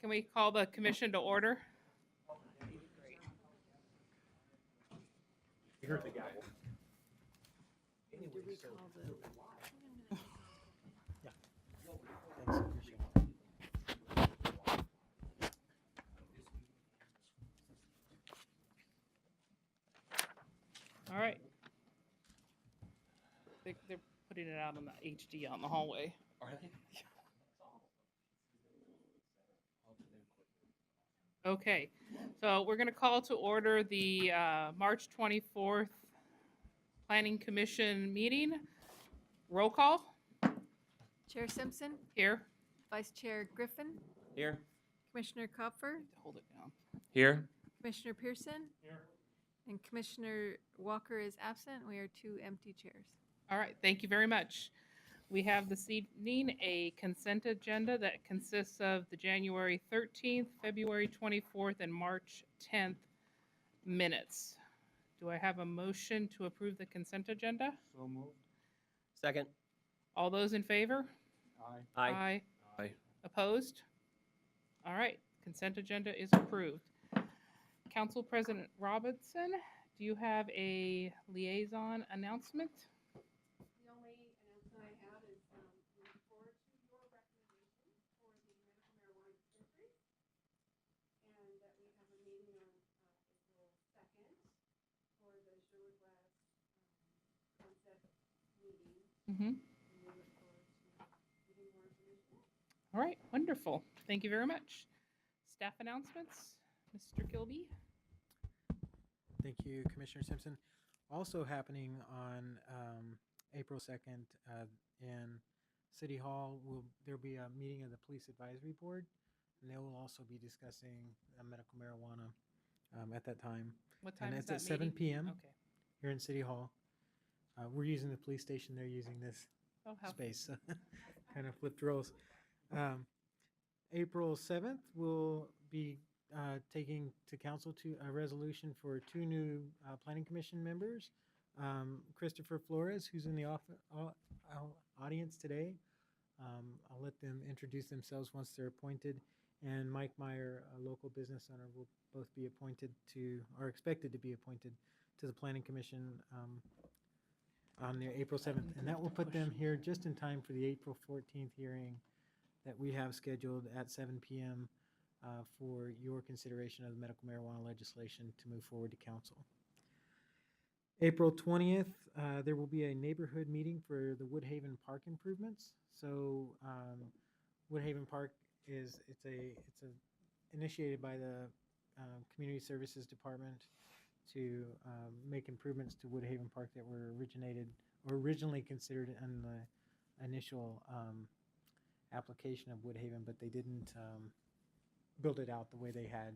can we call the commission to order? You heard the gavel. Thanks, Michelle. All right. They're putting it out on the HD on the hallway. Okay, so we're going to call to order the March 24th Planning Commission meeting. Roll call Chair Simpson, here. Vice Chair Griffin, Here. Commissioner Kopfer, Hold it down. Here. Commissioner Pearson, and Commissioner Walker is absent. We are 2 empty chairs. All right, thank you very much. We have this evening a consent agenda that consists of the January 13th, February 24th, and March 10th minutes. Do I have a motion to approve the consent agenda? So moved. Second. All those in favor? Aye. Aye. Opposed? All right, consent agenda is approved. Council President Robinson, do you have a liaison announcement? The only announcement I have is we look forward to your recommendation for the medical marijuana dispensary, and that we have a meeting on April 2nd for the Sherwood West concept meeting. Mm-hmm. And we look forward to getting more information. All right, wonderful. Thank you very much. Staff announcements, Mr. Kilby. Thank you, Commissioner Simpson. Also happening on April 2nd in City Hall, there'll be a meeting of the Police Advisory Board, and they will also be discussing medical marijuana at that time. What time And is it's that at 7 meeting? p.m. Okay. here in City Hall. We're using the police station, they're using this Oh, how space. So kind of flipped roles. April 7th, we'll be taking to council to a resolution for 2 new planning commission members. Christopher Flores, who's in the audience today. I'll let them introduce themselves once they're appointed. And Mike Meyer, a local business owner, will both be appointed to, or expected to be appointed to the planning commission on the April 7th. And that will put them here just in time for the April 14th hearing that we have scheduled at 7 p.m. For your consideration of the medical marijuana legislation to move forward to council. April 20th, there will be a neighborhood meeting for the Woodhaven Park improvements. So Woodhaven Park it's initiated by the Community Services Department to make improvements to Woodhaven Park that were originally considered in the initial application of Woodhaven, but they didn't build it out the way they had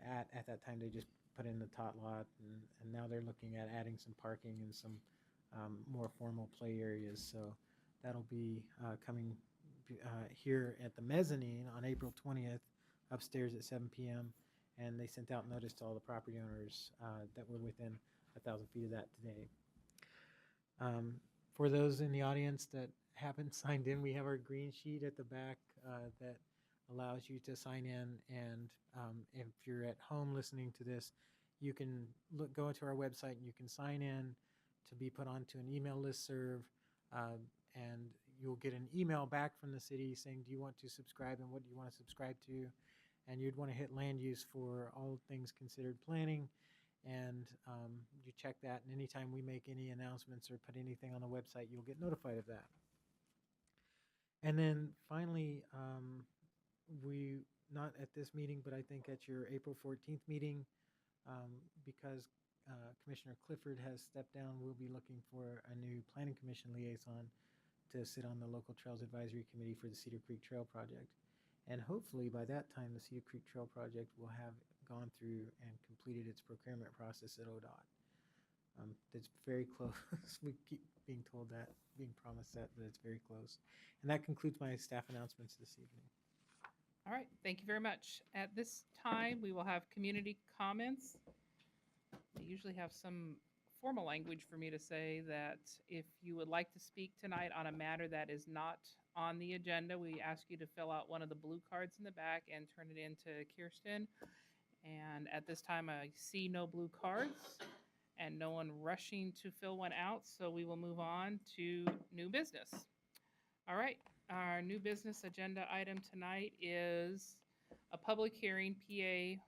at that time. They just put in the tot lot, and now they're looking at adding some parking and some more formal play areas. So that'll be coming here at the mezzanine on April 20th, upstairs at 7 p.m. And they sent out notice to all the property owners that were within 1,000 feet of that today. For those in the audience that haven't signed in, we have our green sheet at the back that allows you to sign in. And if you're at home listening to this, you can go into our website and you can sign in to be put onto an email listserv, and you'll get an email back from the city saying, do you want to subscribe and what do you want to subscribe to? And you'd want to hit land use for all things considered planning. And you check that, and anytime we make any announcements or put anything on the website, you'll get notified of that. And then finally, we, not at this meeting, but I think at your April 14th meeting, because Commissioner Clifford has stepped down, we'll be looking for a new Planning Commission liaison to sit on the Local Trails Advisory Committee for the Cedar Creek Trail Project. And hopefully by that time, the Cedar Creek Trail Project will have gone through and completed its procurement process at ODOT. It's very close. We keep being told that, being promised that, but it's very close. And that concludes my staff announcements this evening. All right, thank you very much. At this time, we will have community comments. We usually have some formal language for me to say that if you would like to speak tonight on a matter that is not on the agenda, we ask you to fill out one of the blue cards in the back and turn it in to Kirsten. And at this time, I see no blue cards and no one rushing to fill one out, so we will move on to new business. All right, our new business agenda item tonight is a public hearing, PA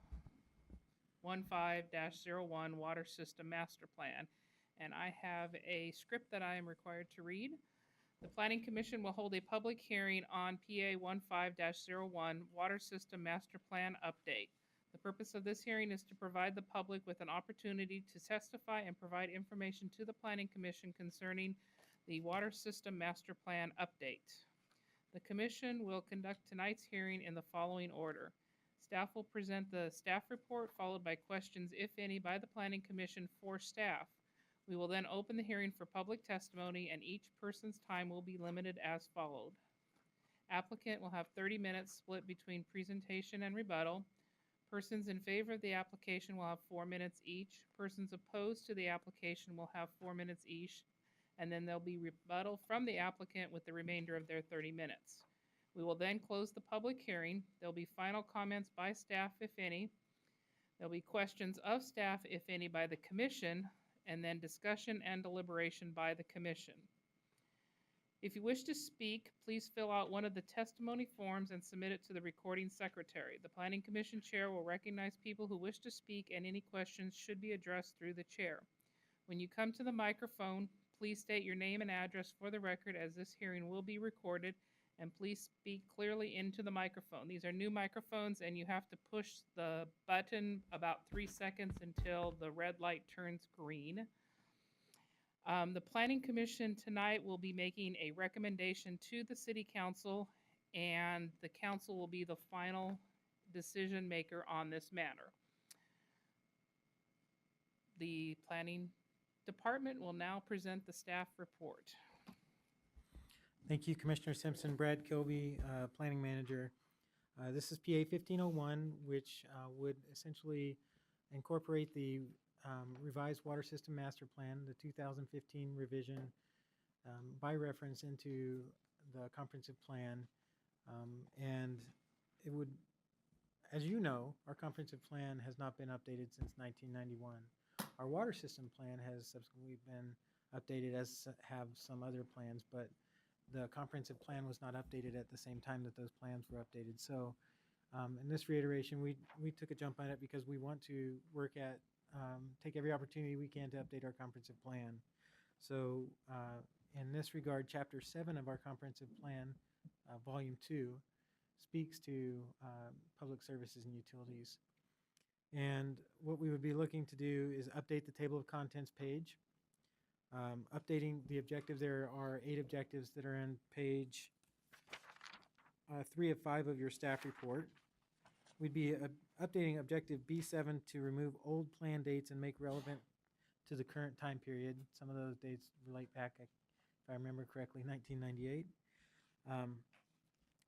15-01 Water System Master Plan. And I have a script that I am required to read. The Planning Commission will hold a public hearing on PA 15-01 Water System Master Plan Update. The purpose of this hearing is to provide the public with an opportunity to testify and provide information to the Planning Commission concerning the Water System Master Plan Update. The Commission will conduct tonight's hearing in the following order. Staff will present the staff report, followed by questions, if any, by the Planning Commission for staff. We will then open the hearing for public testimony, and each person's time will be limited as followed. Applicant will have 30 minutes split between presentation and rebuttal. Persons in favor of the application will have 4 minutes each. Persons opposed to the application will have 4 minutes each, and then there'll be rebuttal from the applicant with the remainder of their 30 minutes. We will then close the public hearing. There'll be final comments by staff, if any. There'll be questions of staff, if any, by the commission, and then discussion and deliberation by the commission. If you wish to speak, please fill out one of the testimony forms and submit it to the recording secretary. The Planning Commission chair will recognize people who wish to speak, and any questions should be addressed through the chair. When you come to the microphone, please state your name and address for the record, as this hearing will be recorded, and please speak clearly into the microphone. These are new microphones, and you have to push the button about 3 seconds until the red light turns green. The Planning Commission tonight will be making a recommendation to the City Council, and the council will be the final decision maker on this matter. The Planning Department will now present the staff report. Thank you, Commissioner Simpson. Brad Kilby, Planning Manager. This is PA 1501, which would essentially incorporate the revised Water System Master Plan, the 2015 revision, by reference into the comprehensive plan. And it would, as you know, our comprehensive plan has not been updated since 1991. Our water system plan has subsequently been updated, as have some other plans, but the comprehensive plan was not updated at the same time that those plans were updated. So in this reiteration, we took a jump on it because we want to work at, take every opportunity we can to update our comprehensive plan. So in this regard, Chapter 7 of our comprehensive plan, Volume 2, speaks to public services and utilities. And what we would be looking to do is update the table of contents page. Updating the objectives, there are 8 objectives that are on page 3 of 5 of your staff report. We'd be updating objective B7 to remove old plan dates and make relevant to the current time period. Some of those dates relate back, if I remember correctly, 1998.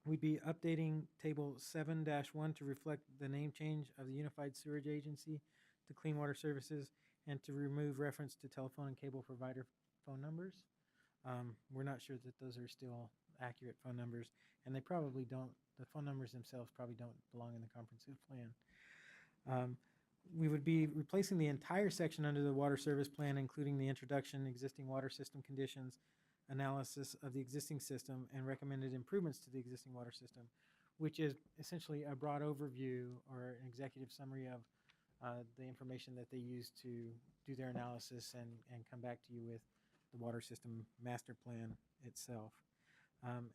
We'd be updating table 7-1 to reflect the name change of the Unified Sewerage Agency to Clean Water Services, and to remove reference to telephone and cable provider phone numbers. We're not sure that those are still accurate phone numbers, and they probably don't, the phone numbers themselves probably don't belong in the comprehensive plan. We would be replacing the entire section under the water service plan, including the introduction, existing water system conditions, analysis of the existing system, and recommended improvements to the existing water system, which is essentially a broad overview or an executive summary of the information that they use to do their analysis and come back to you with the water system master plan itself.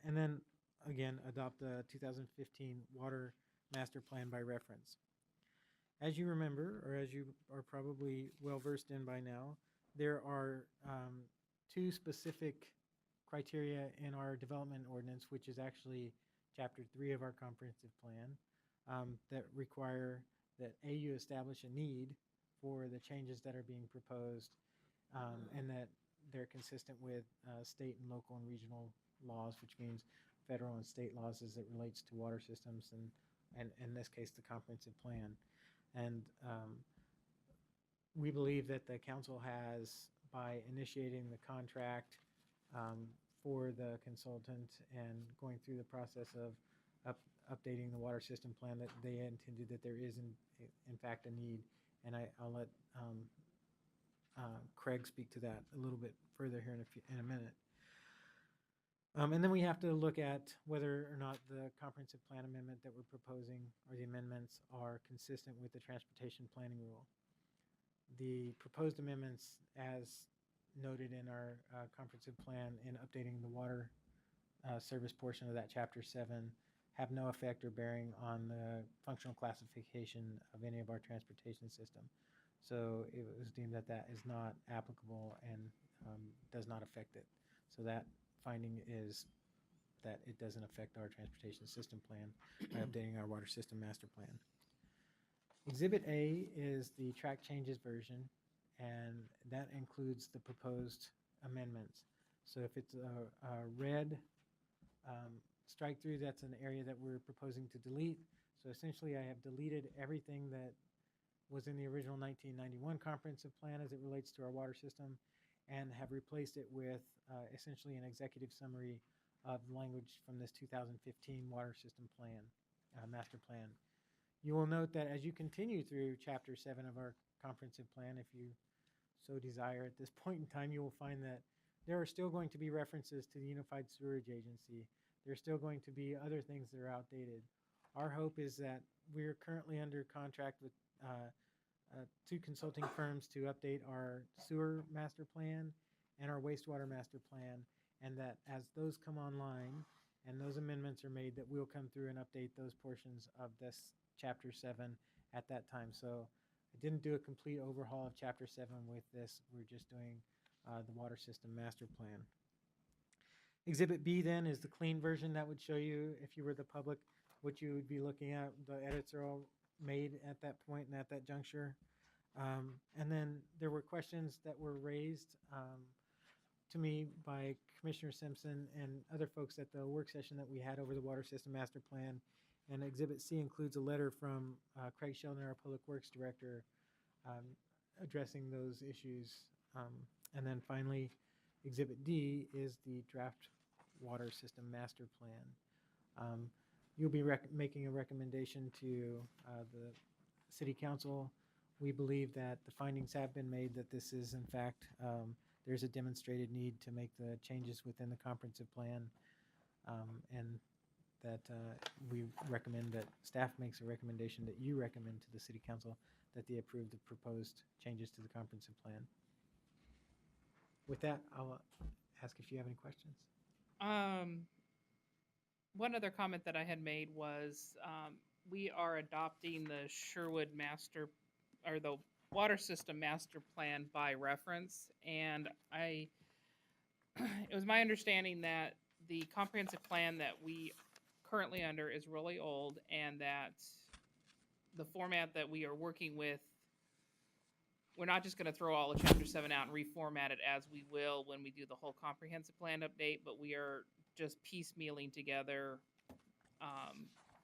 And then, again, adopt the 2015 water master plan by reference. As you remember, or as you are probably well versed in by now, there are 2 specific criteria in our development ordinance, which is actually Chapter 3 of our comprehensive plan, that require that you establish a need for the changes that are being proposed, and that they're consistent with state and local and regional laws, which means federal and state laws as it relates to water systems, and in this case, the comprehensive plan. And we believe that the council has, by initiating the contract for the consultant and going through the process of updating the water system plan, that they intended that there is in fact a need. And I'll let Craig speak to that a little bit further here in a minute. And then we have to look at whether or not the comprehensive plan amendment that we're proposing, or the amendments, are consistent with the transportation planning rule. The proposed amendments, as noted in our comprehensive plan in updating the water service portion of that Chapter 7, have no effect or bearing on the functional classification of any of our transportation system. So it was deemed that that is not applicable and does not affect it. So that finding is that it doesn't affect our transportation system plan by updating our water system master plan. Exhibit A is the track changes version, and that includes the proposed amendments. So if it's a red strike through, that's an area that we're proposing to delete. So essentially I have deleted everything that was in the original 1991 comprehensive plan as it relates to our water system, and have replaced it with essentially an executive summary of language from this 2015 water system plan, master plan. You will note that as you continue through Chapter 7 of our comprehensive plan, if you so desire at this point in time, you will find that there are still going to be references to the Unified Sewerage Agency. There's still going to be other things that are outdated. Our hope is that we're currently under contract with 2 consulting firms to update our sewer master plan and our wastewater master plan, and that as those come online and those amendments are made, that we'll come through and update those portions of this Chapter 7 at that time. So I didn't do a complete overhaul of Chapter 7 with this. We're just doing the water system master plan. Exhibit B then is the clean version that would show you, if you were the public, what you would be looking at. The edits are all made at that point and at that juncture. And then there were questions that were raised to me by Commissioner Simpson and other folks at the work session that we had over the water system master plan. And Exhibit C includes a letter from Craig Sheldon, our Public Works Director, addressing those issues. And then finally, Exhibit D is the draft water system master plan. You'll be making a recommendation to the City Council. We believe that the findings have been made that this is, in fact, there's a demonstrated need to make the changes within the comprehensive plan, and that we recommend that staff makes a recommendation that you recommend to the City Council that they approve the proposed changes to the comprehensive plan. With that, I'll ask if you have any questions. One other comment that I had made was we are adopting the Sherwood master, or the water system master plan by reference, and it was my understanding that the comprehensive plan that we currently under is really old, and that the format that we are working with, we're not just going to throw all of Chapter 7 out and reformat it as we will when we do the whole comprehensive plan update, but we are just piecemealing together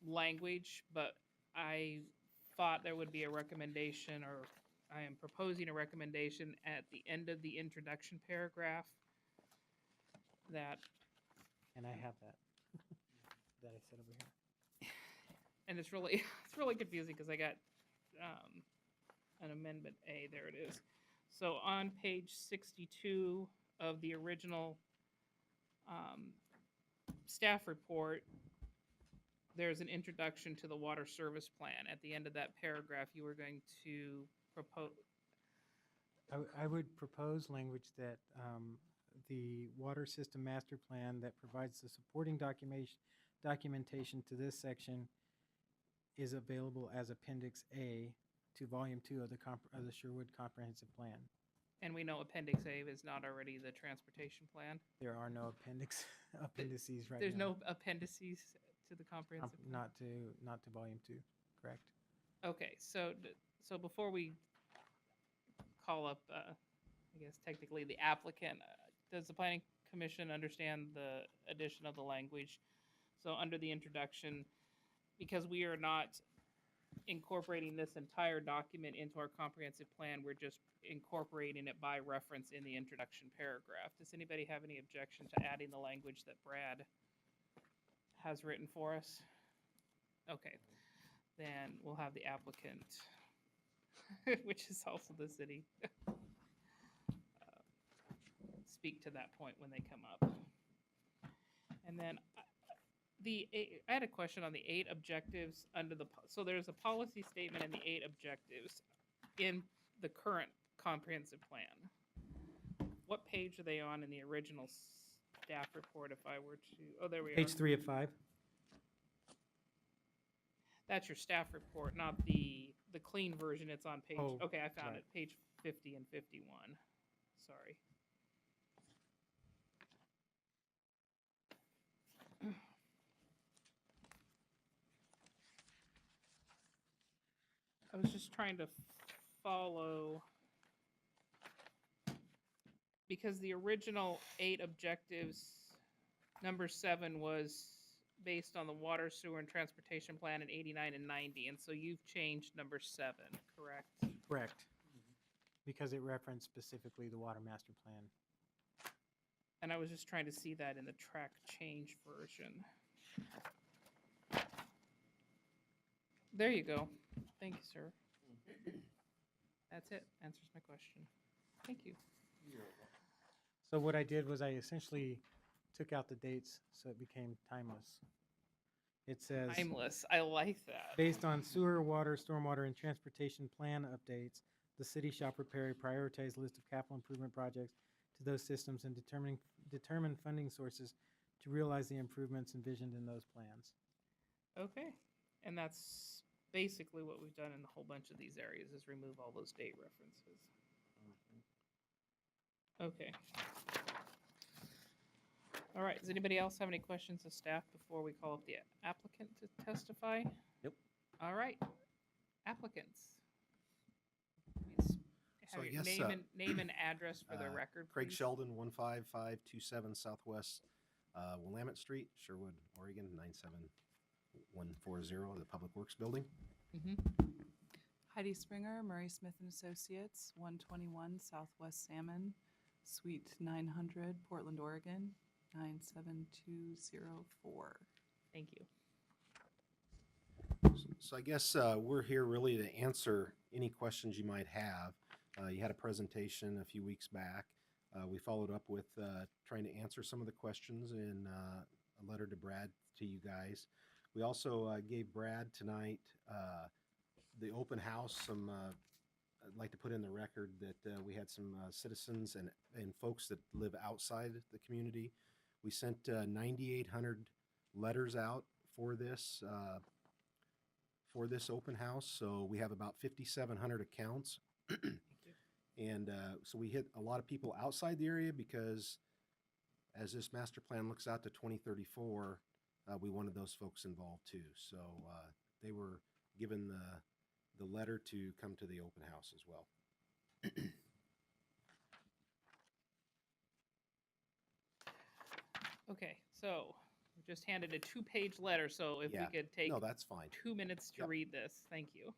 language. But I thought there would be a recommendation, or I am proposing a recommendation at the end of the introduction paragraph that, And I have that that I said over here. and it's really confusing because I got an amendment A, there it is. So on page 62 of the original staff report, there's an introduction to the water service plan. At the end of that paragraph, you were going to propose. I would propose language that the water system master plan that provides the supporting documentation to this section is available as Appendix A to Volume 2 of the Sherwood Comprehensive Plan. And we know Appendix A is not already the transportation plan. There are no appendices right There's now. no appendices to the comprehensive plan? Not to Volume 2, correct? Okay, so before we call up, I guess technically the applicant, does the Planning Commission understand the addition of the language? So under the introduction, because we are not incorporating this entire document into our comprehensive plan. We're just incorporating it by reference in the introduction paragraph. Does anybody have any objection to adding the language that Brad has written for us? Okay, then we'll have the applicant, which is also the city, speak to that point when they come up. And then I had a question on the 8 objectives under so there's a policy statement and the 8 objectives in the current comprehensive plan. What page are they on in the original staff report if I were to, oh, there we are. Page 3 of 5. That's your staff report, not the clean version. It's on page, Oh, okay, I found right. it, page 50 and 51. Sorry. I was just trying to follow, because the original 8 objectives, number 7 was based on the water, sewer, and transportation plan in 89 and 90, and so you've changed number 7, correct? Correct. Because it referenced specifically the water master plan. And I was just trying to see that in the track change version. There you go. Thank you, sir. That's it. Answers my question. Thank you. So what I did was I essentially took out the dates so it became timeless. It says, Timeless. I like that. based on sewer, water, stormwater, and transportation plan updates, the city shall prepare a prioritized list of capital improvement projects to those systems and determine funding sources to realize the improvements envisioned in those plans. Okay. And that's basically what we've done in a whole bunch of these areas, is remove all those date references. Okay. All right. Does anybody else have any questions of staff before we call up the applicant to testify? Yep. All right. Applicants. Please So have I your guess, name and address for the record, Craig please. Sheldon, 15527 Southwest Willamette Street, Sherwood, Oregon, 97140, the Public Works Building. Mhm. Heidi Springer, Murray Smith and Associates, 121 Southwest Salmon, Suite 900, Portland, Oregon, 97204. Thank you. So I guess we're here really to answer any questions you might have. You had a presentation a few weeks back. We followed up with trying to answer some of the questions in a letter to Brad to you guys. We also gave Brad tonight the open house. I'd like to put in the record that we had some citizens and folks that live outside the community. We sent 9,800 letters out for this open house. So we have about 5,700 accounts. And so we hit a lot of people outside the area because as this master plan looks out to 2034, we wanted those folks involved too. So they were given the letter to come to the open house as well. Okay, so we just handed a 2-page letter, so if we Yeah. could take No, that's fine. 2 minutes to Yep. read this. Thank you.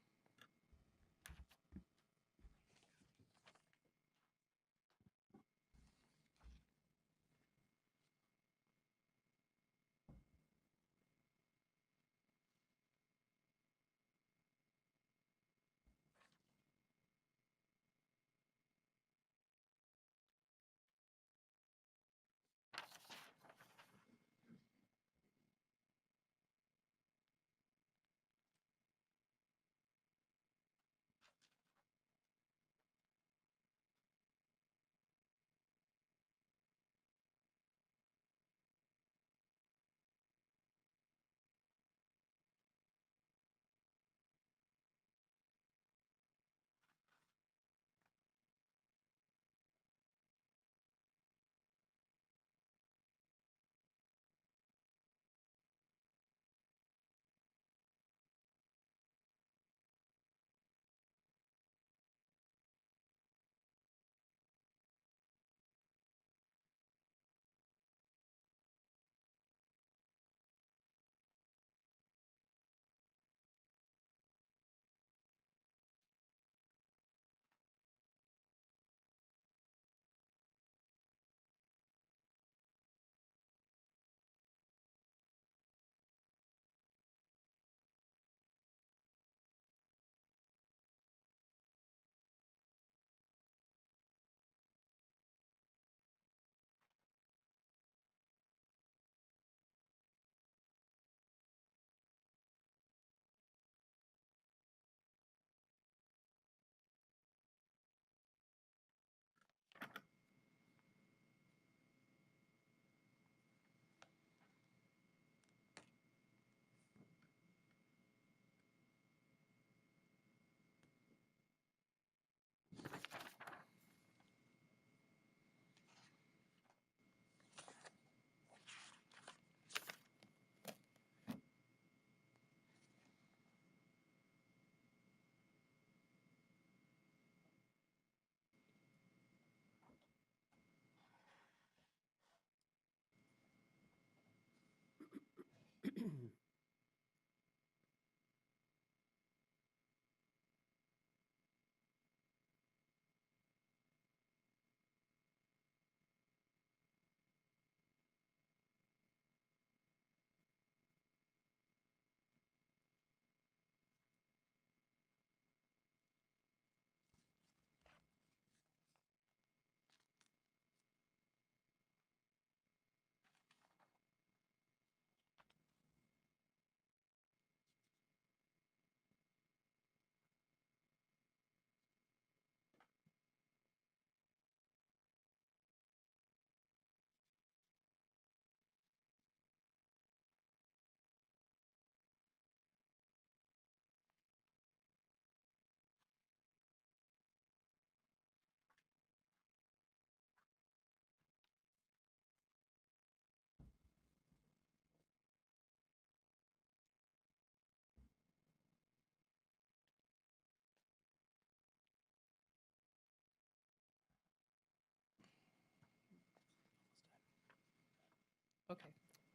Okay,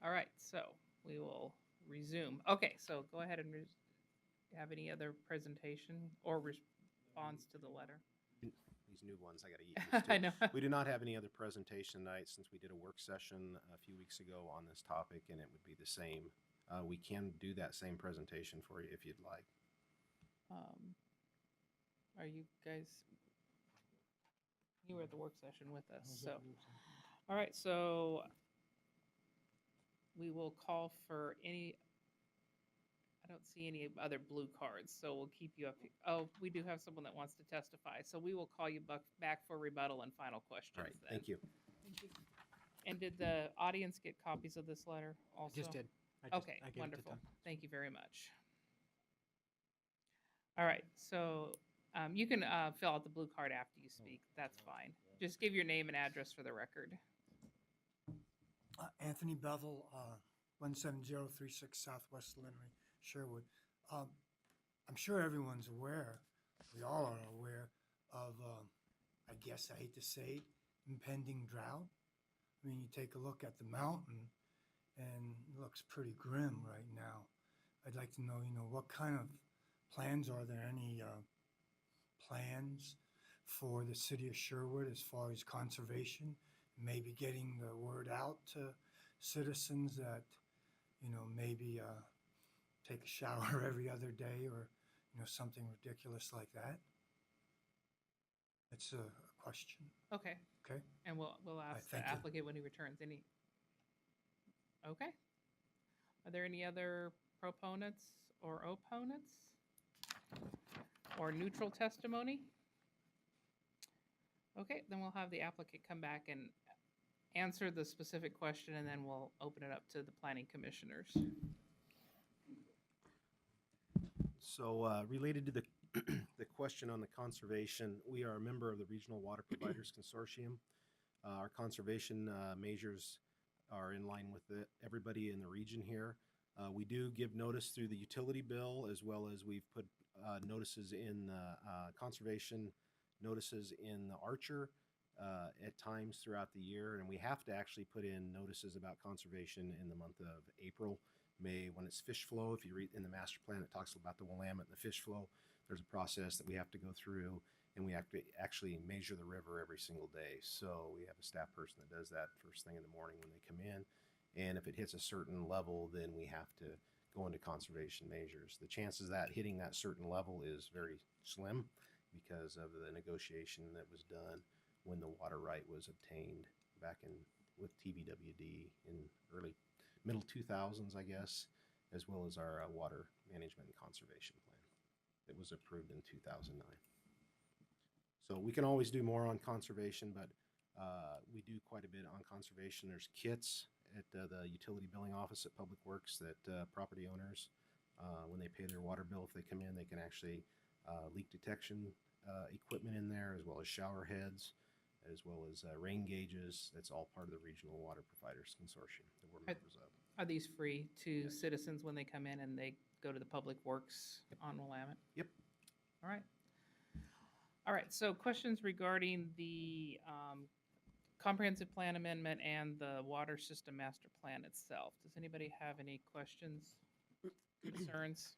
all right, so we will resume. Okay, so go ahead and have any other presentation or response to the letter? These new ones I got to get used to. I know. We do not have any other presentation tonight since we did a work session a few weeks ago on this topic, and it would be the same. We can do that same presentation for you if you'd like. Are you guys, you were at the work session with us, so. All right, so we will call for any, I don't see any other blue cards, so we'll keep you up. Oh, we do have someone that wants to testify, so we will call you back for rebuttal and final questions All right, then. thank you. And did the audience get copies of this letter also? Just did. Okay, I gave it to wonderful. Tom. Thank you very much. All right, so you can fill out the blue card after you speak. That's fine. Just give your name and address for the record. Anthony Bevel, 17036 Southwest Linnery, Sherwood. I'm sure everyone's aware, we all are aware of, I guess I hate to say it, impending drought. I mean, you take a look at the mountain and it looks pretty grim right now. I'd like to know, what kind of plans, are there any plans for the city of Sherwood as far as conservation? Maybe getting the word out to citizens that, maybe take a shower every other day or, something ridiculous like that. That's a question, Okay, okay? and we'll ask the thank you. applicant when he returns. Any? Okay. Are there any other proponents or opponents? Or neutral testimony? Okay, then we'll have the applicant come back and answer the specific question, and then we'll open it up to the planning commissioners. So related to the the question on the conservation, we are a member of the Regional Water Providers Consortium. Our conservation measures are in line with everybody in the region here. We do give notice through the utility bill, as well as we've put notices in conservation notices in the Archer at times throughout the year, and we have to actually put in notices about conservation in the month of April, May, when it's fish flow. If you read in the master plan, it talks about the Willamette and the fish flow. There's a process that we have to go through, and we have to actually measure the river every single day. So we have a staff person that does that first thing in the morning when they come in, and if it hits a certain level, then we have to go into conservation measures. The chances of that hitting that certain level is very slim because of the negotiation that was done when the water right was obtained back in with TVWD in middle 2000s, I guess, as well as our water management and conservation plan that was approved in 2009. So we can always do more on conservation, but we do quite a bit on conservation. There's kits at the utility billing office at Public Works that property owners, when they pay their water bill, if they come in, they can actually leak detection equipment in there, as well as shower heads, as well as rain gauges. That's all part of the Regional Water Providers Consortium that we're members of. Are these free to Yes. citizens when they come in and they go to the Public Works on Willamette? Yep. All right. All right, so questions regarding the comprehensive plan amendment and the water system master plan itself. Does anybody have any questions, concerns?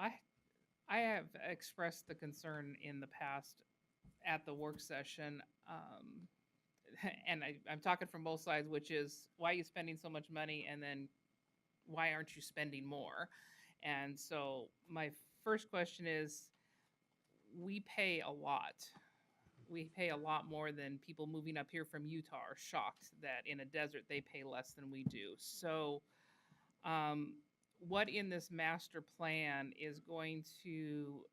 I have expressed the concern in the past at the work session, and I'm talking from both sides, which is why are you spending so much money, and then why aren't you spending more? And so my first question is, we pay a lot. We pay a lot more than people moving up here from Utah are shocked that in a desert they pay less than we do. So what in this master plan is going to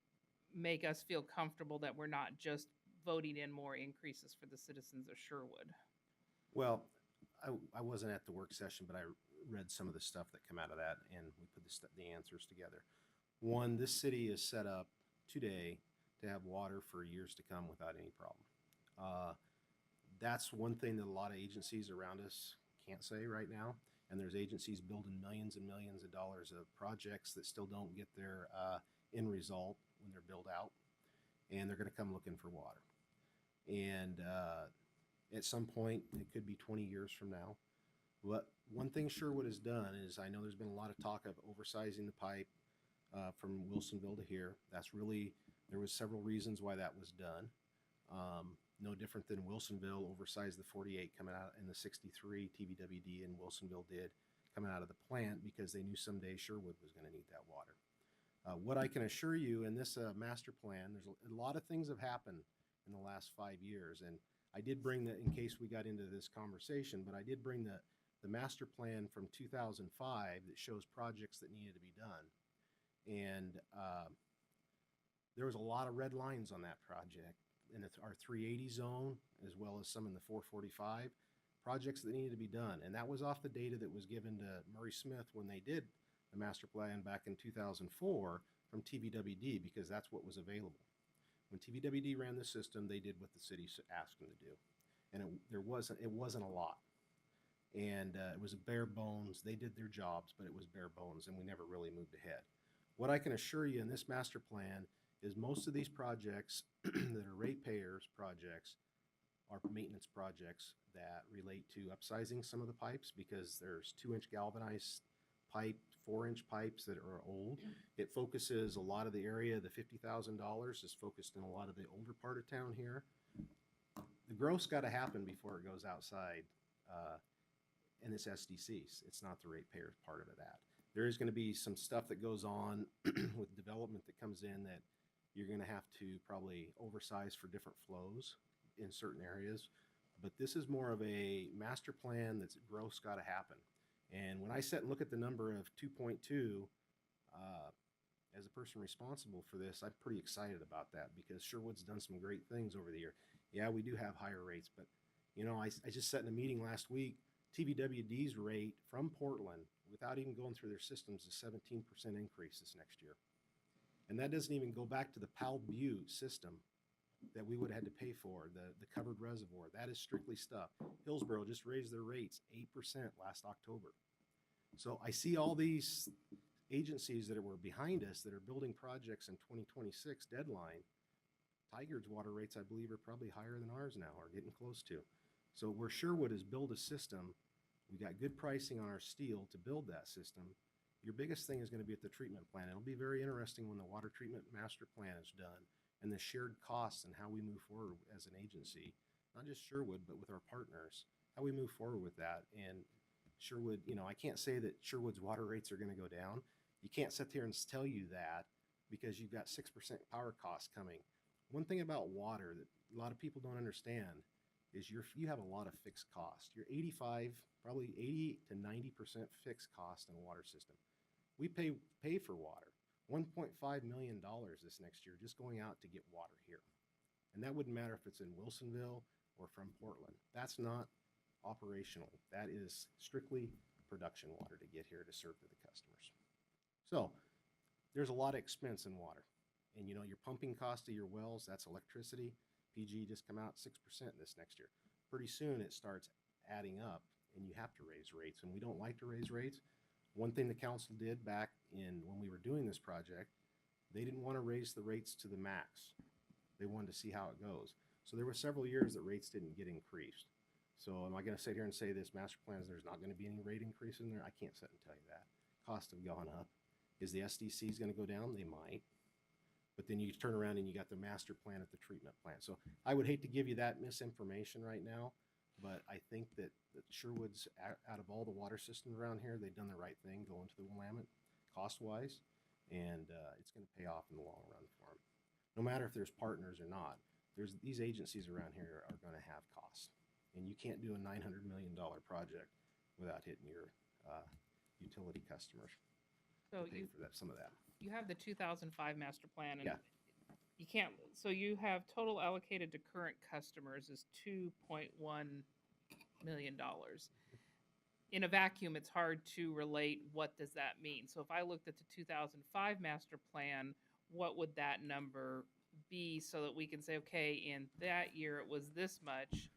make us feel comfortable that we're not just voting in more increases for the citizens of Sherwood? Well, I wasn't at the work session, but I read some of the stuff that come out of that, and we put the answers together. One, this city is set up today to have water for years to come without any problem. That's one thing that a lot of agencies around us can't say right now. And there's agencies building millions and millions of dollars of projects that still don't get their end result when they're built out. And they're going to come looking for water. And At some point, it could be 20 years from now. But one thing Sherwood has done is, I know there's been a lot of talk of oversizing the pipe from Wilsonville to here. That's really, there was several reasons why that was done. No different than Wilsonville oversized the 48 coming out in the 63 TBWD, and Wilsonville did coming out of the plant because they knew someday Sherwood was going to need that water. What I can assure you in this master plan, there's a lot of things have happened in the last 5 years, and I did bring the, in case we got into this conversation, but I did bring the master plan from 2005 that shows projects that needed to be done. And there was a lot of red lines on that project in our 380 zone, as well as some in the 445, projects that needed to be done. And that was off the data that was given to Murray Smith when they did the master plan back in 2004 from TBWD, because that's what was available. When TBWD ran the system, they did what the city asked them to do. And it wasn't a lot. And it was bare bones. They did their jobs, but it was bare bones, and we never really moved ahead. What I can assure you in this master plan is most of these projects that are ratepayers projects are maintenance projects that relate to upsizing some of the pipes, because there's 2-inch galvanized pipe, 4-inch pipes that are old. It focuses a lot of the area. The $50,000 is focused in a lot of the older part of town here. The growth's got to happen before it goes outside. And it's SDCs. It's not the ratepayer part of that. There is going to be some stuff that goes on with development that comes in that you're going to have to probably oversize for different flows in certain areas. But this is more of a master plan that's growth's got to happen. And when I sit and look at the number of 2.2, as a person responsible for this, I'm pretty excited about that, because Sherwood's done some great things over the year. Yeah, we do have higher rates, but you know, I just sat in a meeting last week. TBWD's rate from Portland, without even going through their systems, is 17% increase this next year. And that doesn't even go back to the Powell Butte system that we would have had to pay for, the covered reservoir. That is strictly stuff. Hillsborough just raised their rates 8% last October. So I see all these agencies that were behind us that are building projects in 2026 deadline. Tigard's water rates, I believe, are probably higher than ours now, or getting close to. So where Sherwood has built a system, we got good pricing on our steel to build that system. Your biggest thing is going to be at the treatment plant. It'll be very interesting when the water treatment master plan is done, and the shared costs and how we move forward as an agency, not just Sherwood, but with our partners, how we move forward with that. And Sherwood, you know, I can't say that Sherwood's water rates are going to go down. You can't sit there and tell you that, because you've got 6% power costs coming. One thing about water that a lot of people don't understand is you have a lot of fixed costs. You're 85, probably 80 to 90% fixed cost in a water system. We pay for water. $1.5 million this next year just going out to get water here. And that wouldn't matter if it's in Wilsonville or from Portland. That's not operational. That is strictly production water to get here to serve to the customers. So there's a lot of expense in water. And you know, your pumping cost of your wells, that's electricity. PG just come out 6% this next year. Pretty soon it starts adding up, and you have to raise rates. And we don't like to raise rates. One thing the council did back in when we were doing this project, they didn't want to raise the rates to the max. They wanted to see how it goes. So there were several years that rates didn't get increased. So am I going to sit here and say this master plan, there's not going to be any rate increase in there? I can't sit and tell you that. Costs have gone up. Is the SDCs going to go down? They might. But then you turn around and you got the master plan at the treatment plant. So I would hate to give you that misinformation right now, but I think that Sherwood's, out of all the water systems around here, they've done the right thing going to the Willamette cost-wise, and it's going to pay off in the long run for them. No matter if there's partners or not, these agencies around here are going to have costs, and you can't do a $900 million project without hitting your utility customers So to pay for that, some of that. you have the 2005 master plan, and Yeah. you can't, so you have total allocated to current customers is $2.1 million. In a vacuum, it's hard to relate what does that mean. So if I looked at the 2005 master plan, what would that number be, so that we can say, okay, in that year it was this much,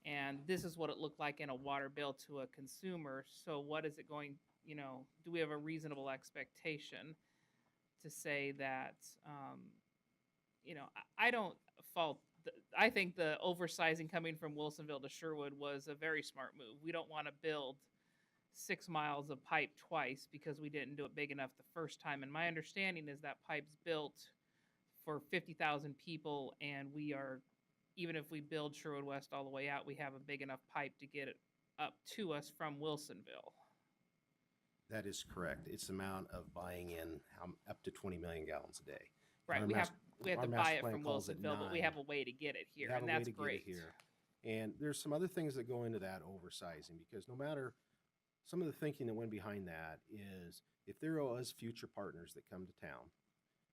and this is what it looked like in a water bill to a consumer. So what is it going, you know, do we have a reasonable expectation to say that, you know, I don't fault I think the oversizing coming from Wilsonville to Sherwood was a very smart move. We don't want to build 6 miles of pipe twice because we didn't do it big enough the first time. And my understanding is that pipe's built for 50,000 people, and we are, even if we build Sherwood West all the way out, we have a big enough pipe to get it up to us from Wilsonville. That is correct. It's the amount of buying in up to 20 million gallons a day. And Right, our we have, mas- we have our to master buy it plan from calls it Wilsonville, but we 9. have a way to get it We here, have and a way that's to get great. it here. And there's some other things that go into that oversizing, because no matter some of the thinking that went behind that is if there was future partners that come to town,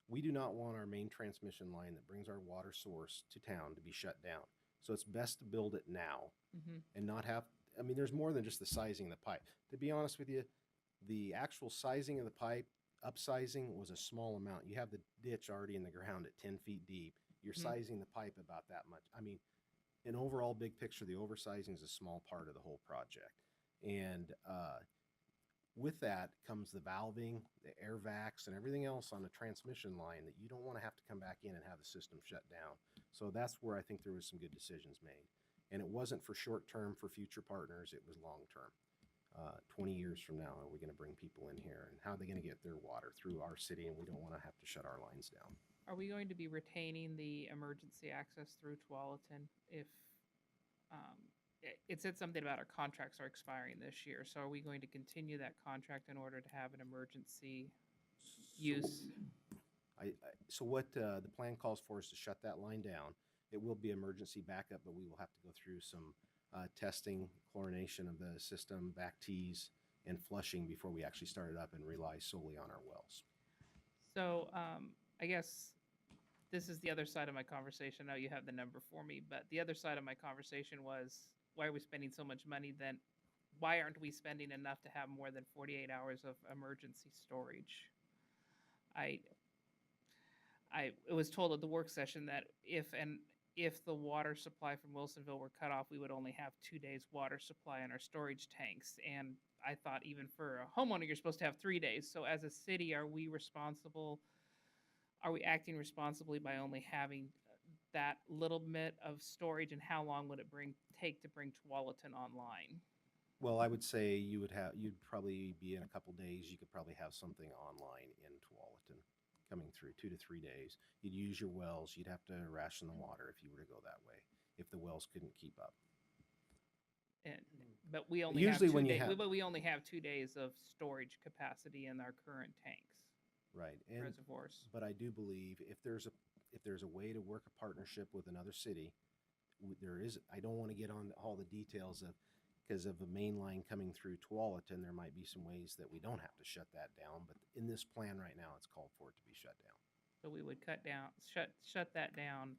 we do not want our main transmission line that brings our water source to town to be shut down. So it's best to build it now Mhm. and not have, I mean, there's more than just the sizing of the pipe. To be honest with you, the actual sizing of the pipe, upsizing was a small amount. You have the ditch already in the ground at 10 feet deep. You're Mhm. sizing the pipe about that much. I mean, in overall big picture, the oversizing is a small part of the whole project. And with that comes the valving, the air vacs, and everything else on the transmission line that you don't want to have to come back in and have the system shut down. So that's where I think there was some good decisions made. And it wasn't for short term for future partners, it was long term. 20 years from now, are we going to bring people in here, and how are they going to get their water through our city, and we don't want to have to shut our lines down. Are we going to be retaining the emergency access through Tualatin if, it said something about our contracts are expiring this year, so are we going to continue that contract in order to have an emergency use? So what the plan calls for is to shut that line down. It will be emergency backup, but we will have to go through some testing, chlorination of the system, back tees, and flushing before we actually start it up and rely solely on our wells. So, I guess this is the other side of my conversation. Now you have the number for me, but the other side of my conversation was, why are we spending so much money then? Why aren't we spending enough to have more than 48 hours of emergency storage? It was told at the work session that if the water supply from Wilsonville were cut off, we would only have 2 days water supply in our storage tanks. And I thought even for a homeowner, you're supposed to have 3 days. So as a city, are we acting responsibly by only having that little bit of storage, and how long would it take to bring Tualatin online? Well, I would say you'd probably be in a couple days. You could probably have something online in Tualatin coming through 2 to 3 days. You'd use your wells. You'd have to ration the water if you were to go that way, if the wells couldn't keep up. But we only Usually have when 2 you days. have- But we only have 2 days of storage capacity in our current tanks, Right. And reservoirs. but I do believe if there's a way to work a partnership with another city, there is. I don't want to get on all the details of, because of the main line coming through Tualatin, there might be some ways that we don't have to shut that down. But in this plan right now, it's called for it to be shut down. So we would shut that down.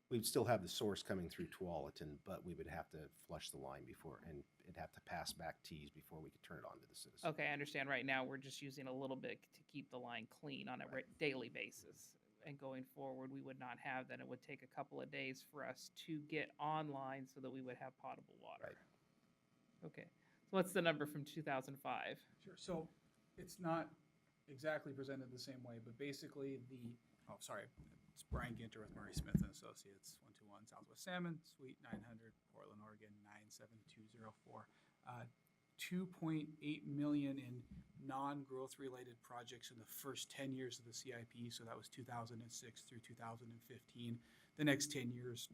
We'd still have the source coming through Tualatin, but we would have to flush the line before, and it'd have to pass back tees before we could turn it on to the citizen. Okay, I understand. Right now, we're just using a little bit to keep the line clean on a daily basis. And going forward, we would not have that. It would take a couple of days for us to get online so that we would have potable water. Right. Okay. So what's the number from 2005? Sure. So it's not exactly presented the same way, but basically it's Brian Ginter with Murray Smith and Associates, 121 Southwest Salmon, Suite 900, Portland, Oregon 97204. 2.8 million in non-growth related projects in the first 10 years of the CIP. So that was 2006 through 2015. The next 10 years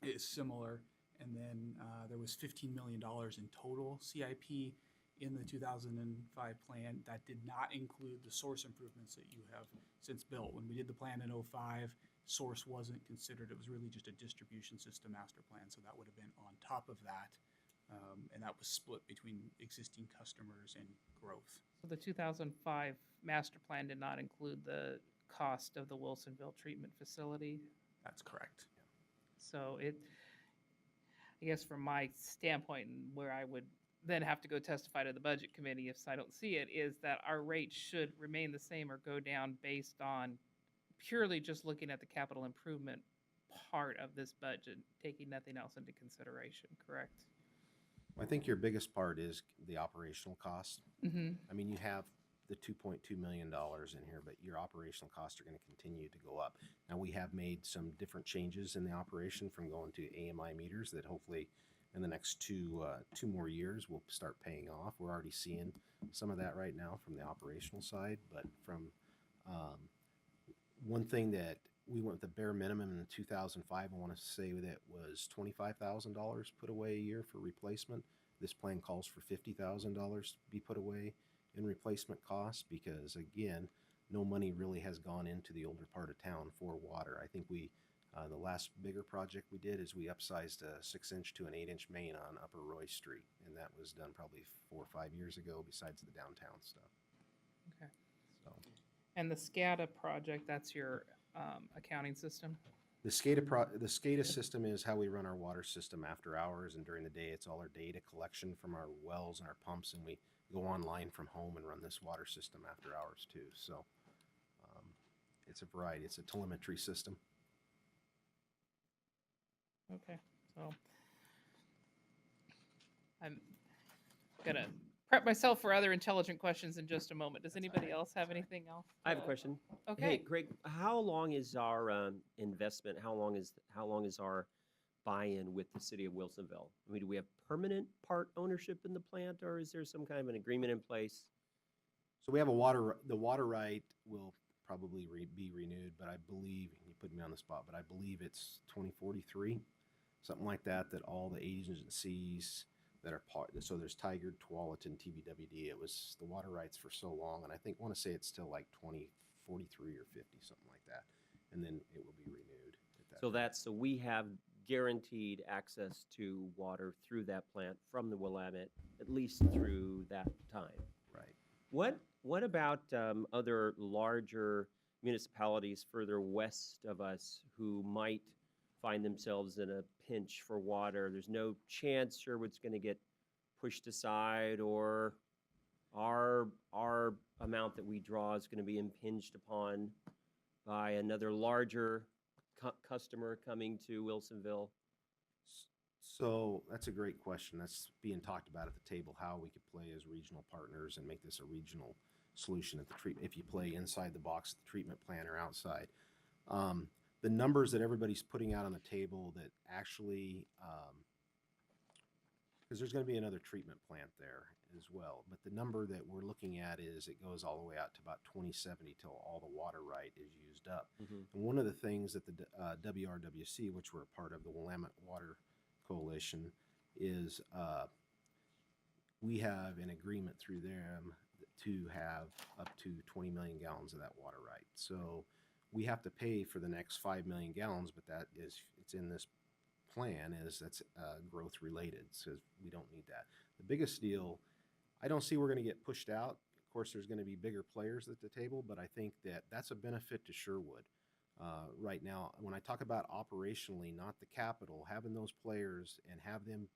is similar. And then there was $15 million in total CIP in the 2005 plan. That did not include the source improvements that you have since built. When we did the plan in 05, source wasn't considered. It was really just a distribution system master plan. So that would have been on top of that. And that was split between existing customers and growth. So the 2005 master plan did not include the cost of the Wilsonville treatment facility. That's correct. So I guess from my standpoint, and where I would then have to go testify to the budget committee if I don't see it, is that our rates should remain the same or go down based on purely just looking at the capital improvement part of this budget, taking nothing else into consideration, correct? I think your biggest part is the operational cost. Mm-hmm. I mean, you have the $2.2 million in here, but your operational costs are going to continue to go up. Now, we have made some different changes in the operation from going to AMI meters that hopefully in the next two more years will start paying off. We're already seeing some of that right now from the operational side, but from one thing that we went with the bare minimum in 2005, I want to say that was $25,000 put away a year for replacement. This plan calls for $50,000 to be put away in replacement costs because, again, no money really has gone into the older part of town for water. I think the last bigger project we did is we upsized a 6-inch to an 8-inch main on Upper Roy Street, and that was done probably 4 or 5 years ago besides the downtown stuff. Okay. So And the SCADA project, that's your accounting system? the SCADA system is how we run our water system after hours, and during the day it's all our data collection from our wells and our pumps, and we go online from home and run this water system after hours too. So it's a variety. It's a telemetry system. Okay, so I'm gonna prep myself for other intelligent questions in just a moment. Does anybody else have anything else? I have a question. Hey, Okay, Greg, how long is our investment? How long is our buy-in with the city of Wilsonville? I mean, do we have permanent part ownership in the plant, or is there some kind of an agreement in place? So we have the water right will probably be renewed, but I believe, you put me on the spot, but I believe it's 2043, something like that, that all the agencies that are part, so there's Tigard, Tualatin, TBWD, it was the water rights for so long, and I want to say it's still like 2043 or 50, something like that, and then it will be renewed at that time. So we have guaranteed access to water through that plant from the Willamette, at least through that time. Right. What about other larger municipalities further west of us who might find themselves in a pinch for water? There's no chance Sherwood's going to get pushed aside, or our amount that we draw is going to be impinged upon by another larger customer coming to Wilsonville. So that's a great question. That's being talked about at the table, how we could play as regional partners and make this a regional solution at the treatment, if you play inside the box of the treatment plant or outside. The numbers that everybody's putting out on the table that actually, because there's going to be another treatment plant there as well, but the number that we're looking at is it goes all the way out to about 2070 till all the water right is used up. Mhm. And one of the things that the WRWC, which we're a part of, the Willamette Water Coalition, is we have an agreement through them to have up to 20 million gallons of that water right. So we have to pay for the next 5 million gallons, but it's in this plan, that's growth related, so we don't need that. The biggest deal, I don't see we're going to get pushed out. Of course, there's going to be bigger players at the table, but I think that's a benefit to Sherwood. Right now, when I talk about operationally, not the capital, having those players and have them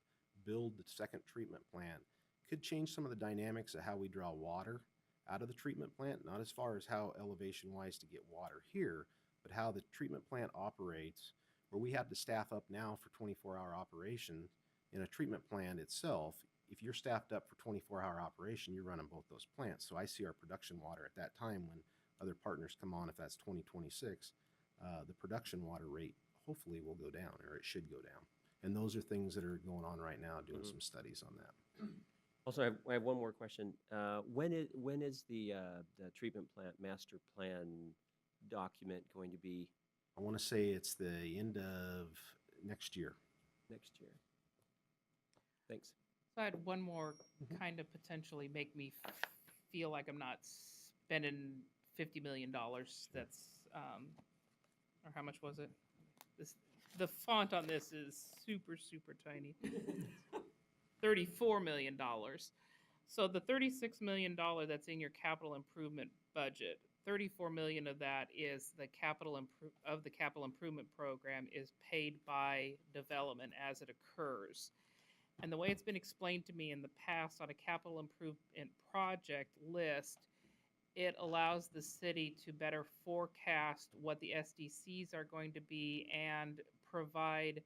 build the second treatment plant could change some of the dynamics of how we draw water out of the treatment plant, not as far as how elevation-wise to get water here, but how the treatment plant operates, where we have to staff up now for 24-hour operation. In a treatment plant itself, if you're staffed up for 24-hour operation, you're running both those plants. So I see our production water at that time when other partners come on, if that's 2026, the production water rate hopefully will go down, or it should go down. And those are things that are going on right now, doing some studies on that. Also, I have one more question. When is the treatment plant master plan document going to be? I want to say it's the end of next year. Next year. Thanks. so I had one more kind of potentially make me feel like I'm not spending $50 million. That's, or how much was it? The font on this is super, super tiny. $34 million. So the $36 million that's in your capital improvement budget, 34 million of that is the capital improvement program is paid by development as it occurs. And the way it's been explained to me in the past on a capital improvement project list, it allows the city to better forecast what the SDCs are going to be and provide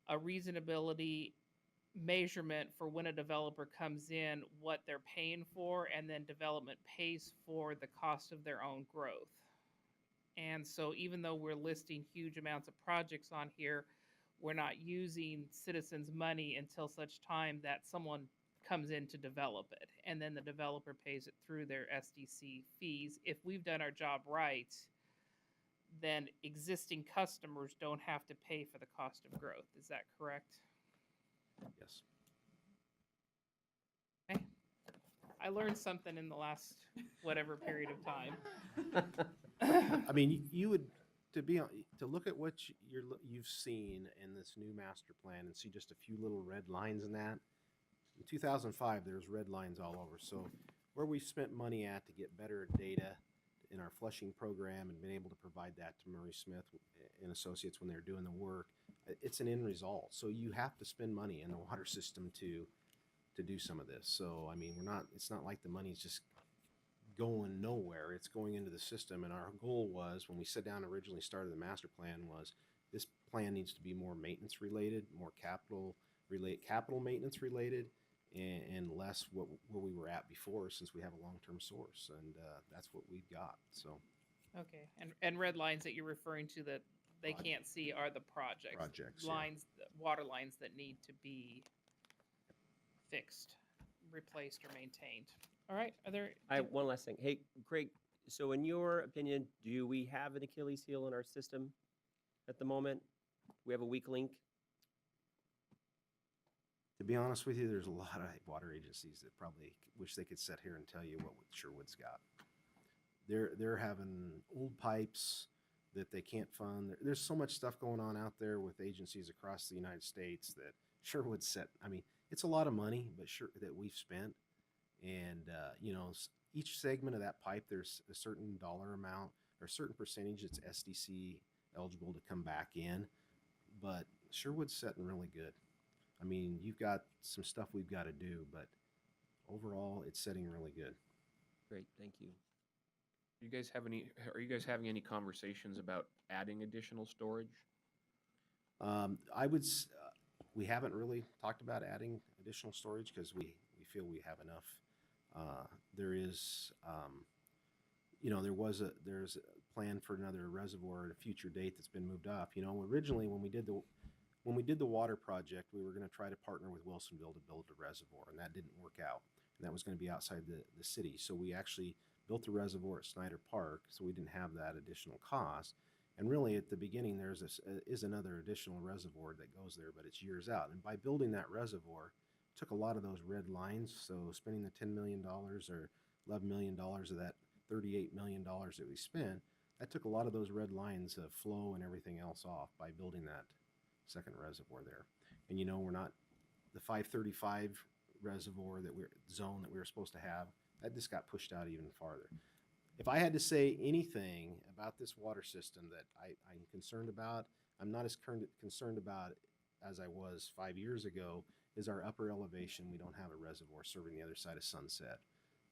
a reasonability measurement for when a developer comes in, what they're paying for, and then development pays for the cost of their own growth. And so even though we're listing huge amounts of projects on here, we're not using citizens' money until such time that someone comes in to develop it. And then the developer pays it through their SDC fees. If we've done our job right, then existing customers don't have to pay for the cost of growth. Is that correct? Yes. Okay. I learned something in the last whatever period of time. I mean, you would, to look at what you've seen in this new master plan and see just a few little red lines in that. In 2005, there's red lines all over. So where we spent money at to get better data in our flushing program and been able to provide that to Murray Smith and Associates when they're doing the work, it's an end result. So you have to spend money in the water system to do some of this. So, I mean, it's not like the money's just going nowhere. It's going into the system. And our goal was, when we sat down and originally started the master plan, was this plan needs to be more maintenance related, more capital maintenance related, and less where we were at before, since we have a long-term source. And that's what we've got. So Okay, and red lines that you're referring to that they can't see are the projects. Projects, yeah. Lines, water lines that need to be fixed, replaced, or maintained. All right, are there? I have one last thing. Hey, Craig, so in your opinion, do we have an Achilles heel in our system at the moment? We have a weak link? to be honest with you, there's a lot of water agencies that probably wish they could sit here and tell you what Sherwood's got. They're having old pipes that they can't fund. There's so much stuff going on out there with agencies across the United States that Sherwood's set. I mean, it's a lot of money, but sure that we've spent. And each segment of that pipe, there's a certain dollar amount or a certain percentage that's SDC eligible to come back in. But Sherwood's setting really good. I mean, you've got some stuff we've got to do, but overall, it's setting really good. Great, thank you. Are you guys having any conversations about adding additional storage? We haven't really talked about adding additional storage because we feel we have enough. There's a plan for another reservoir at a future date that's been moved up. Originally when we did the water project, we were going to try to partner with Wilsonville to build a reservoir, and that didn't work out. And that was going to be outside the city. So we actually built the reservoir at Snyder Park, so we didn't have that additional cost. And really, at the beginning, is another additional reservoir that goes there, but it's years out. And by building that reservoir, took a lot of those red lines. So spending the $10 million or $11 million of that $38 million that we spent, that took a lot of those red lines of flow and everything else off by building that second reservoir there. And we're not the 535 reservoir zone that we were supposed to have. That just got pushed out even farther. If I had to say anything about this water system that I'm concerned about, I'm not as concerned about it as I was 5 years ago, is our upper elevation. We don't have a reservoir serving the other side of Sunset.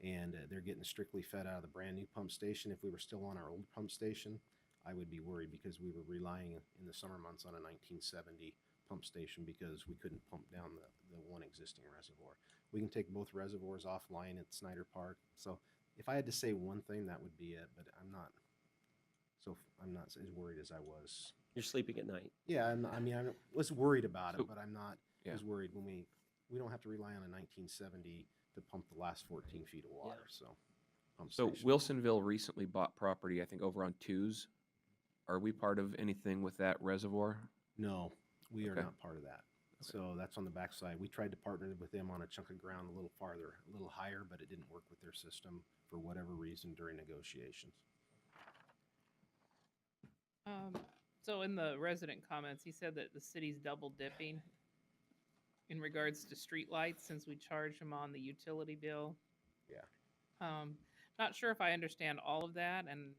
And they're getting strictly fed out of the brand new pump station. If we were still on our old pump station, I would be worried because we were relying in the summer months on a 1970 pump station because we couldn't pump down the one existing reservoir. We can take both reservoirs offline at Snyder Park. So if I had to say one thing, that would be it. But I'm not as worried as I was. You're sleeping at night. Yeah, I was worried about it, So- but I'm not Yeah. as worried when we don't have to rely on a 1970 to pump the last 14 feet of water. So, pump So station. Wilsonville recently bought property, I think, over on Twos. Are we part of anything with that reservoir? No, we are Okay. not part of that. So that's on the backside. We tried to partner with them on a chunk of ground a little farther, a little higher, but it didn't work with their system for whatever reason during negotiations. So in the resident comments, he said that the city's double dipping in regards to streetlights since we charge them on the utility bill. Yeah. Not sure if I understand all of that, and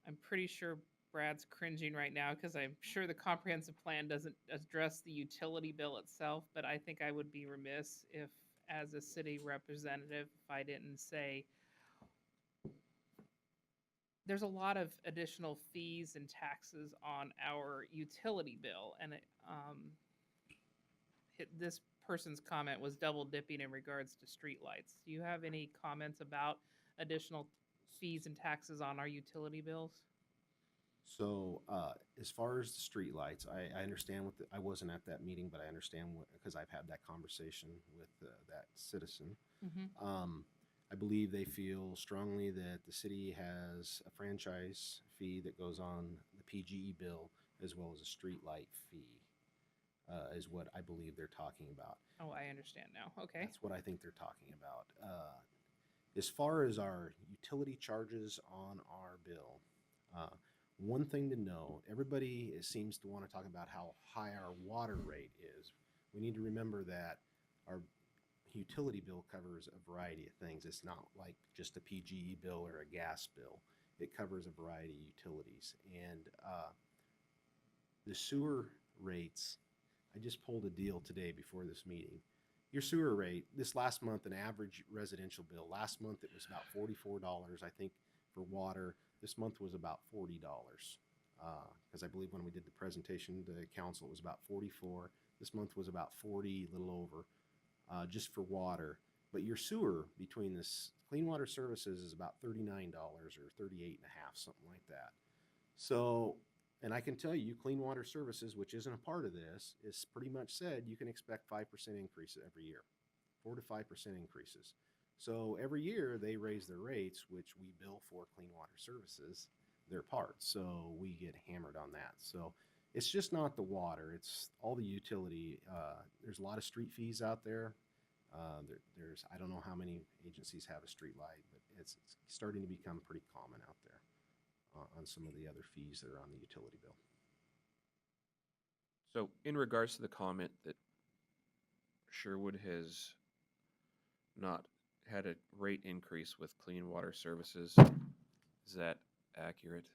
I'm pretty sure Brad's cringing right now because I'm sure the comprehensive plan doesn't address the utility bill itself, but I think I would be remiss if, as a city representative, if I didn't say there's a lot of additional fees and taxes on our utility bill, and this person's comment was double dipping in regards to streetlights. Do you have any comments about additional fees and taxes on our utility bills? So, as far as the streetlights, I understand I wasn't at that meeting, but I understand because I've had that conversation with that citizen. Mm-hmm. I believe they feel strongly that the city has a franchise fee that goes on the PGE bill as well as a streetlight fee, is what I believe they're talking about. Oh, I understand now. Okay. That's what I think they're talking about. As far as our utility charges on our bill, one thing to know, everybody seems to want to talk about how high our water rate is. We need to remember that our utility bill covers a variety of things. It's not like just a PGE bill or a gas bill. It covers a variety of utilities. And the sewer rates, I just pulled a deal today before this meeting. Your sewer rate, this last month, an average residential bill, last month it was about $44, I think, for water. This month was about $40. Because I believe when we did the presentation to council, it was about 44. This month was about 40, a little over, just for water. But your sewer between this clean water services is about $39 or $38.50, something like that. So, and I can tell you, Clean Water Services, which isn't a part of this, is pretty much said you can expect 5% increase every year, 4 to 5% increases. So every year they raise their rates, which we bill for Clean Water Services, their part. So we get hammered on that. So it's just not the water; it's all the utility. There's a lot of street fees out there. There's I don't know how many agencies have a street light, but it's starting to become pretty common out there on some of the other fees that are on the utility bill. So in regards to the comment that Sherwood has not had a rate increase with Clean Water Services, is that accurate?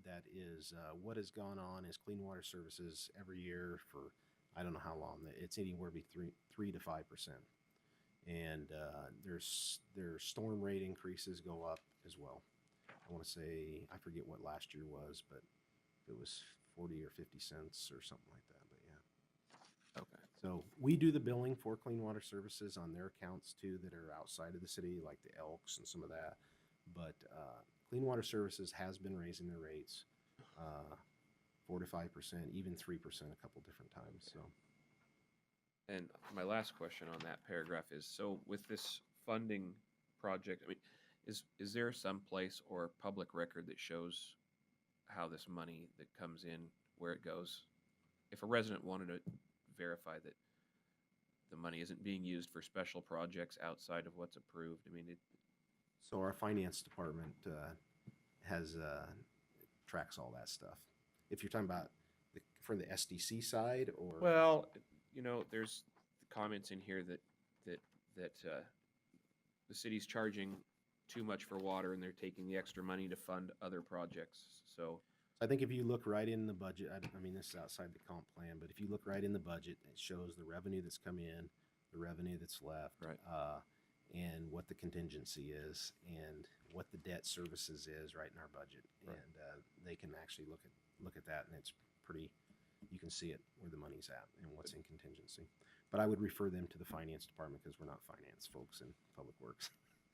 That is what has gone on is Clean Water Services every year for I don't know how long. It's anywhere between 3 to 5%, and their storm rate increases go up as well. I want to say I forget what last year was, but it was 40 or 50 cents or something like that. But yeah. Okay. So we do the billing for Clean Water Services on their accounts too that are outside of the city, like the Elks and some of that. But Clean Water Services has been raising their rates 4 to 5%, even 3% a couple different times. So. And my last question on that paragraph is, so with this funding project, I mean, is there some place or public record that shows how this money that comes in, where it goes? If a resident wanted to verify that the money isn't being used for special projects outside of what's approved, I mean, So our finance department has tracks all that stuff. If you're talking about for the SDC side, or well, you know, there's comments in here that the city's charging too much for water and they're taking the extra money to fund other projects. So I think if you look right in the budget, I mean, this is outside the comp plan, but if you look right in the budget, it shows the revenue that's come in, the revenue that's left, right. And what the contingency is, and what the debt services is right in our budget. Right. And they can actually look at that, and it's pretty. You can see it where the money's at and what's in contingency. But I would refer them to the finance department because we're not finance folks in Public Works.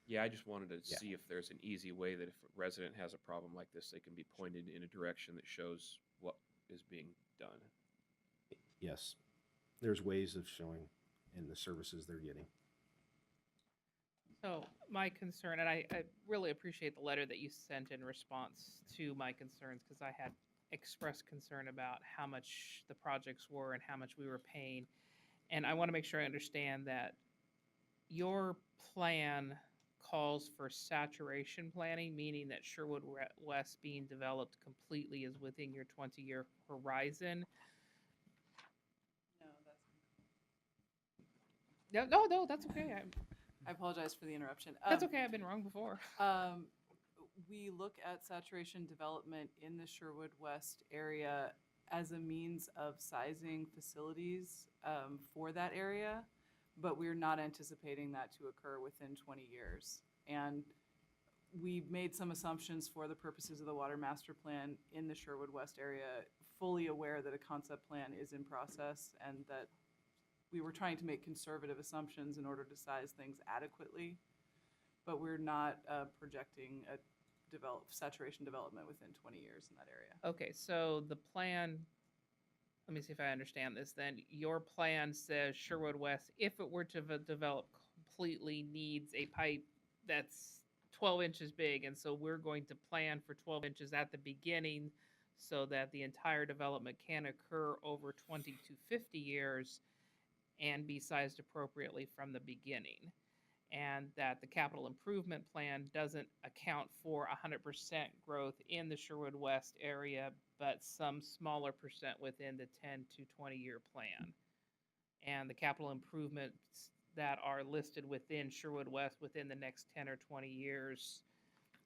Yeah, I just wanted to Yeah. see if there's an easy way that if a resident has a problem like this, they can be pointed in a direction that shows what is being done. Yes, there's ways of showing in the services they're getting. So my concern, and I really appreciate the letter that you sent in response to my concerns, because I had expressed concern about how much the projects were and how much we were paying. And I want to make sure I understand that your plan calls for saturation planning, meaning that Sherwood West being developed completely is within your 20-year horizon. No, that's. No, that's okay. I apologize for the interruption. That's okay. I've been wrong before. We look at saturation development in the Sherwood West area as a means of sizing facilities for that area, but we're not anticipating that to occur within 20 years. And we made some assumptions for the purposes of the Water Master Plan in the Sherwood West area, fully aware that a concept plan is in process and that we were trying to make conservative assumptions in order to size things adequately, but we're not projecting a saturation development within 20 years in that area. Okay, so the plan, let me see if I understand this then. Your plan says Sherwood West, if it were to develop completely, needs a pipe that's 12 inches big. And so we're going to plan for 12 inches at the beginning so that the entire development can occur over 20 to 50 years and be sized appropriately from the beginning. And that the capital improvement plan doesn't account for 100% growth in the Sherwood West area, but some smaller percent within the 10 to 20-year plan. And the capital improvements that are listed within Sherwood West within the next 10 or 20 years,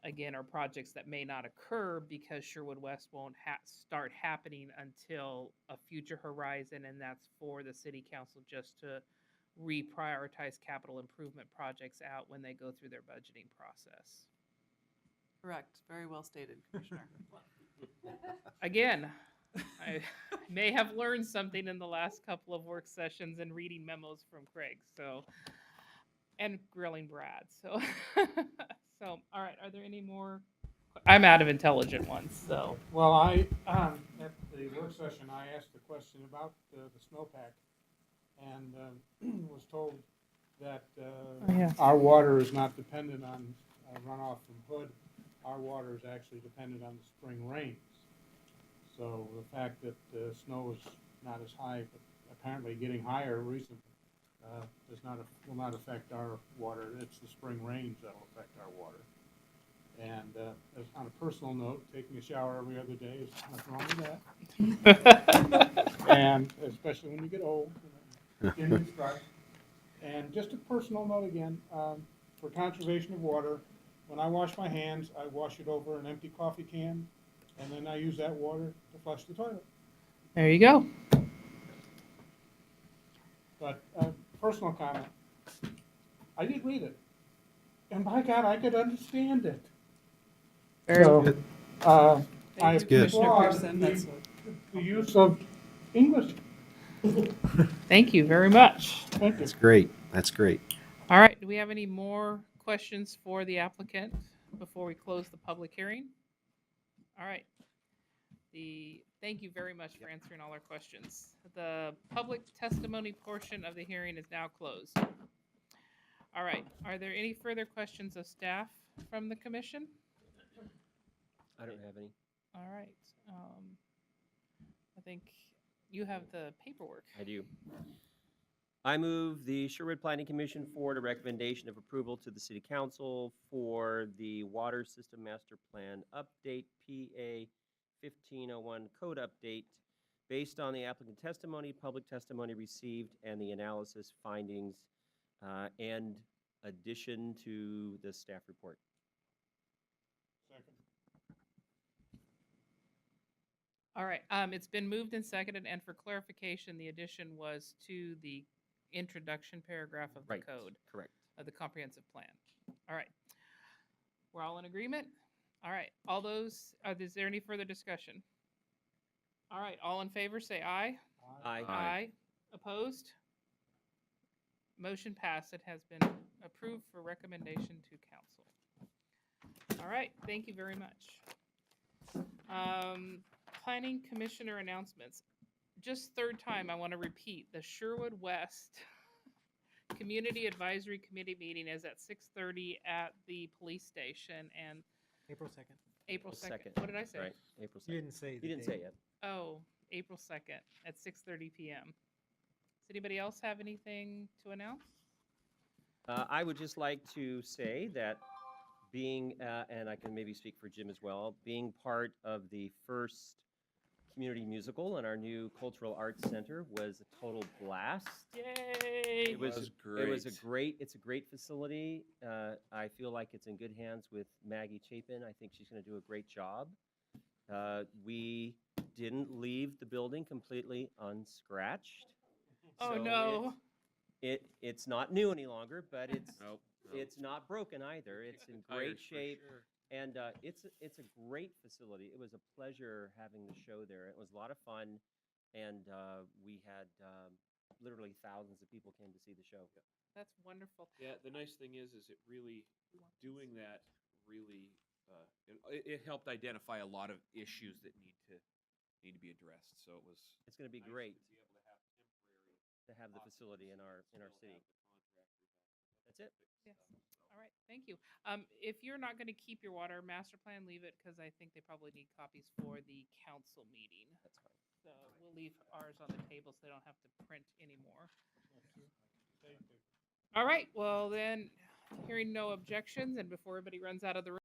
again, are projects that may not occur because Sherwood West won't start happening until a future horizon, and that's for the city council just to reprioritize capital improvement projects out when they go through their budgeting process. Correct. Very well stated, Commissioner. Again, I may have learned something in the last couple of work sessions and reading memos from Craig, so, and grilling Brad, so. So, all right, are there any more? I'm out of intelligent ones, so. Well, at the work session, I asked a question about the snowpack and was told that yeah. our water is not dependent on runoff from Hood. Our water is actually dependent on the spring rains. So the fact that the snow is not as high, but apparently getting higher recently, will not affect our water. It's the spring rains that will affect our water. And as on a personal note, taking a shower every other day is nothing wrong with that. And especially when you get old, skin gets dry. And just a personal note again, for conservation of water, when I wash my hands, I wash it over an empty coffee can, and then I use that water to flush the toilet. There you go. But personal comment, I did read it, and by God, I could understand it. Very So, good. I Thank you, good. Commissioner applaud Pearson. That's the use of English. Thank you very much. Thank you. That's great. That's great. All right, do we have any more questions for the applicant before we close the public hearing? All right. Thank you very much for answering all our questions. The public testimony portion of the hearing is now closed. All right, are there any further questions of staff from the commission? I don't have any. All right. I think you have the paperwork. I do. I move the Sherwood Planning Commission forward a recommendation of approval to the City Council for the Water System Master Plan Update, PA 1501 Code Update, based on the applicant testimony, public testimony received, and the analysis findings, and addition to the staff report. Second. All right, it's been moved and seconded, and for clarification, the addition was to the introduction paragraph of the Right. code Correct. of the comprehensive plan. All right. We're all in agreement? All right, all those, is there any further discussion? All right, all in favor, say aye. Aye. Aye. Opposed? Motion passed. It has been approved for recommendation to council. All right, thank you very much. Planning Commissioner announcements. Just third time, I want to repeat, the Sherwood West Community Advisory Committee meeting is at 6:30 at the police station, and April 2nd. April April 2nd. 2nd. What did I say? Right. April 2nd. You didn't say. You didn't say yet. Oh, April 2nd at 6:30 p.m. Does anybody else have anything to announce? I would just like to say that being, and I can maybe speak for Jim as well, being part of the first community musical in our new Cultural Arts Center was a total blast. Yay! It was great. It's a great facility. I feel like it's in good hands with Maggie Chapin. I think she's going to do a great job. We didn't leave the building completely unscratched. Oh, So no. It's not new any longer, but Nope. it's not broken either. It's in great Tires for shape. sure. And it's a great facility. It was a pleasure having the show there. It was a lot of fun, and we had literally thousands of people came to see the show. That's wonderful. Yeah, the nice thing is it really, We want this. doing that really, it helped identify a lot of issues that need to be addressed, so it was. It's going to be nice great To be able to have temporary. to have the facility in our occupancy, city. still have the contractors out. That's it. Yes. Stuff, so. All right, thank you. If you're not going to keep your water master plan, leave it, because I think they probably need copies for the council meeting. That's fine. So we'll leave ours on the table so they don't have to print anymore. Same thing. All right, well then, hearing no objections, and before everybody runs out of the room,